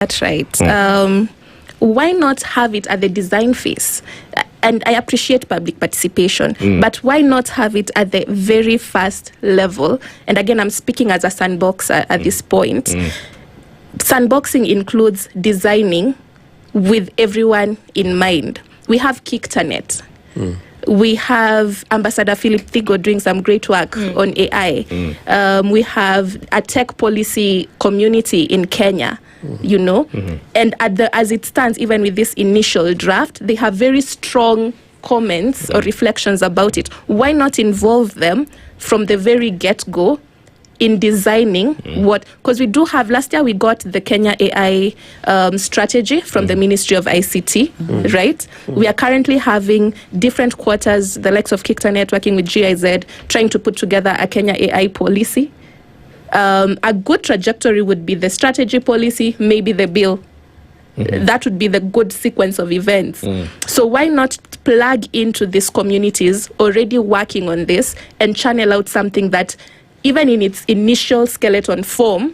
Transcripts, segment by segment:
that right. Why not have it at the design phase? And I appreciate public participation, but why not have it at the very first level? And again, I'm speaking as a sandboxer at this point. Sandboxing includes designing with everyone in mind. We have Kiktanet. We have Ambassador Philip Thigo doing some great work on AI. We have a tech policy community in Kenya, you know. And as it stands, even with this initial draft, they have very strong comments or reflections about it. Why not involve them from the very get-go in designing what, because we do have, last year we got the Kenya AI strategy from the Ministry of ICT, right? We are currently having different quarters, the likes of Kiktanet working with GIZ, trying to put together a Kenya AI policy. A good trajectory would be the strategy policy, maybe the bill. That would be the good sequence of events. So why not plug into these communities already working on this and channel out something that even in its initial skeleton form,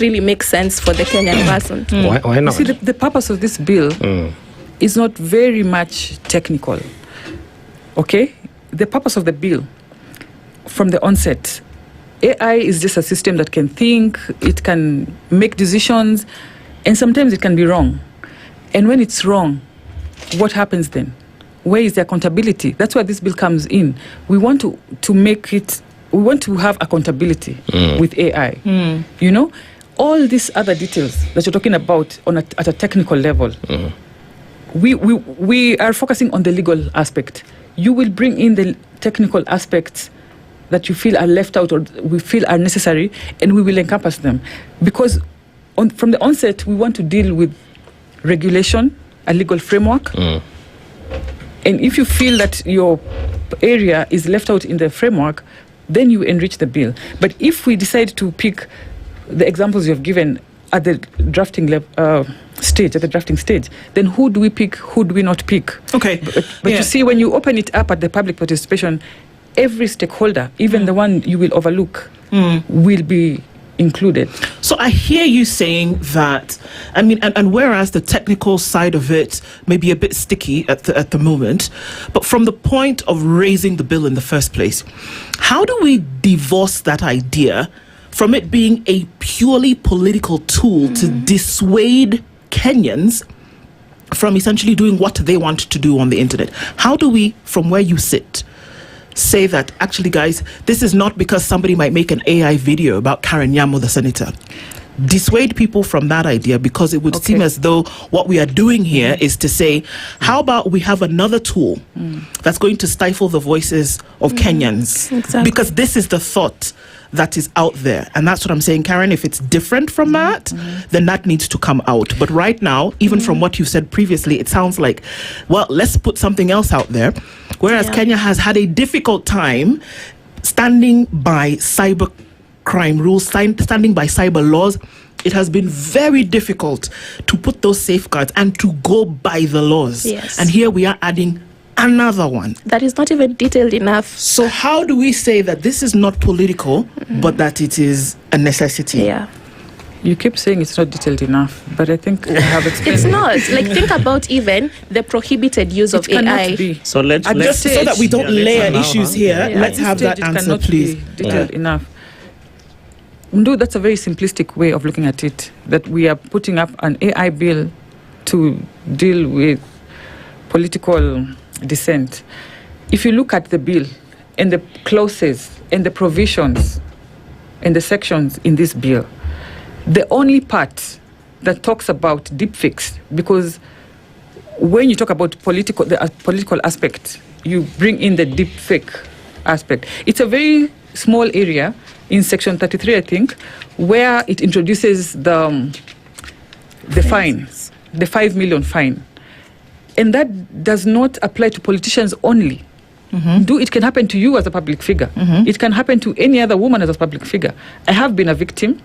really makes sense for the Kenyan person. Why not? You see, the purpose of this bill is not very much technical. Okay? The purpose of the bill, from the onset, AI is just a system that can think, it can make decisions, and sometimes it can be wrong. And when it's wrong, what happens then? Where is the accountability? That's where this bill comes in. We want to make it. We want to have accountability with AI. You know, all these other details that you're talking about at a technical level, we are focusing on the legal aspect. You will bring in the technical aspects that you feel are left out or we feel are necessary, and we will encompass them. Because from the onset, we want to deal with regulation, a legal framework. And if you feel that your area is left out in the framework, then you enrich the bill. But if we decide to pick the examples you've given at the drafting stage, then who do we pick, who do we not pick? Okay. But you see, when you open it up at the public participation, every stakeholder, even the one you will overlook, will be included. So I hear you saying that, I mean, and whereas the technical side of it may be a bit sticky at the moment, but from the point of raising the bill in the first place, how do we divorce that idea from it being a purely political tool to dissuade Kenyans from essentially doing what they want to do on the internet? How do we, from where you sit, say that, actually, guys, this is not because somebody might make an AI video about Karen Nyamu, the senator? Dissuade people from that idea, because it would seem as though what we are doing here is to say, how about we have another tool that's going to stifle the voices of Kenyans? Exactly. Because this is the thought that is out there. And that's what I'm saying, Karen. If it's different from that, then that needs to come out. But right now, even from what you said previously, it sounds like, well, let's put something else out there. Whereas Kenya has had a difficult time standing by cyber crime rules, standing by cyber laws. It has been very difficult to put those safeguards and to go by the laws. Yes. And here we are adding another one that is not even detailed enough. So how do we say that this is not political, but that it is a necessity? Yeah. You keep saying it's not detailed enough, but I think I have explained. It's not. Like, think about even the prohibited use of AI. Be. So let's Just so that we don't layer issues here, let's have that answer, please. Detailed enough. Mdu, that's a very simplistic way of looking at it, that we are putting up an AI bill to deal with political dissent. If you look at the bill and the clauses and the provisions and the sections in this bill, the only part that talks about deepfakes, because when you talk about the political aspect, you bring in the deepfake aspect. It's a very small area in section 33, I think, where it introduces the fine, the 5 million fine. And that does not apply to politicians only. It can happen to you as a public figure. It can happen to any other woman as a public figure. I have been a victim,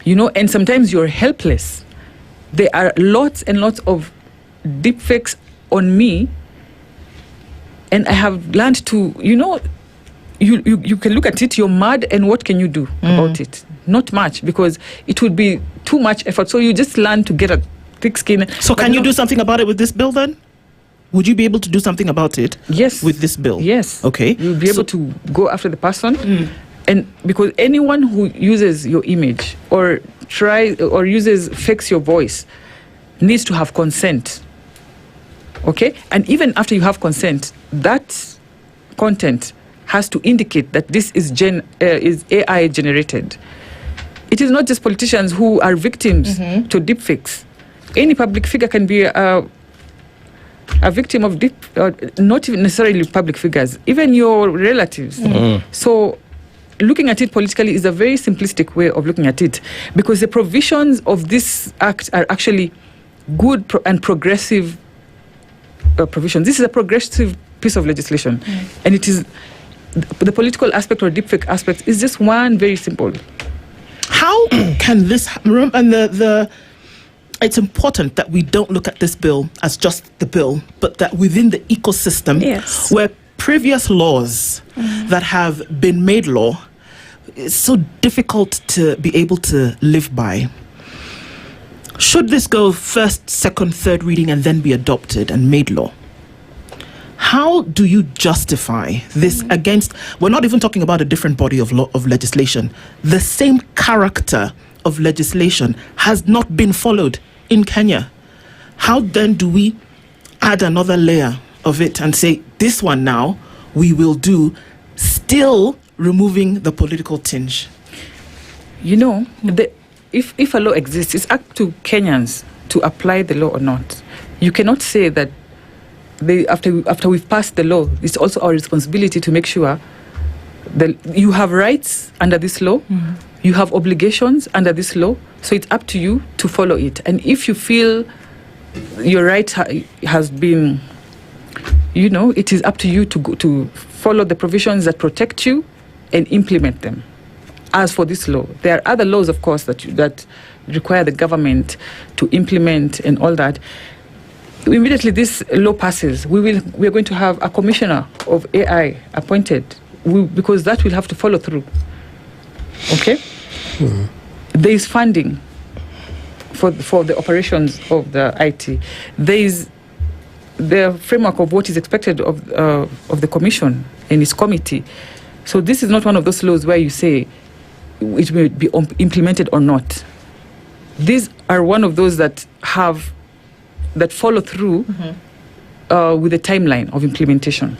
you know, and sometimes you're helpless. There are lots and lots of deepfakes on me, and I have learned to, you know, you can look at it, you're mad, and what can you do about it? Not much, because it would be too much effort. So you just learn to get a thick skin. So can you do something about it with this bill then? Would you be able to do something about it? Yes. With this bill? Yes. Okay. You'll be able to go after the person. And because anyone who uses your image or fakes your voice needs to have consent. Okay? And even after you have consent, that content has to indicate that this is AI generated. It is not just politicians who are victims to deepfakes. Any public figure can be a victim of not even necessarily public figures, even your relatives. So looking at it politically is a very simplistic way of looking at it, because the provisions of this act are actually good and progressive provisions. This is a progressive piece of legislation, and it is the political aspect or deepfake aspect is just one very simple. How can this and it's important that we don't look at this bill as just the bill, but that within the ecosystem where previous laws that have been made law, it's so difficult to be able to live by. Should this go first, second, third reading and then be adopted and made law? How do you justify this against, we're not even talking about a different body of law, of legislation. The same character of legislation has not been followed in Kenya. How then do we add another layer of it and say, this one now we will do, still removing the political tinge? You know, if a law exists, it's up to Kenyans to apply the law or not. You cannot say that after we've passed the law, it's also our responsibility to make sure that you have rights under this law, you have obligations under this law, so it's up to you to follow it. And if you feel your right has been, it is up to you to follow the provisions that protect you and implement them. As for this law, there are other laws, of course, that require the government to implement and all that. Immediately this law passes, we are going to have a commissioner of AI appointed, because that will have to follow through. Okay? There is funding for the operations of the IT. There is the framework of what is expected of the commission and its committee. So this is not one of those laws where you say it will be implemented or not. These are one of those that follow through with a timeline of implementation.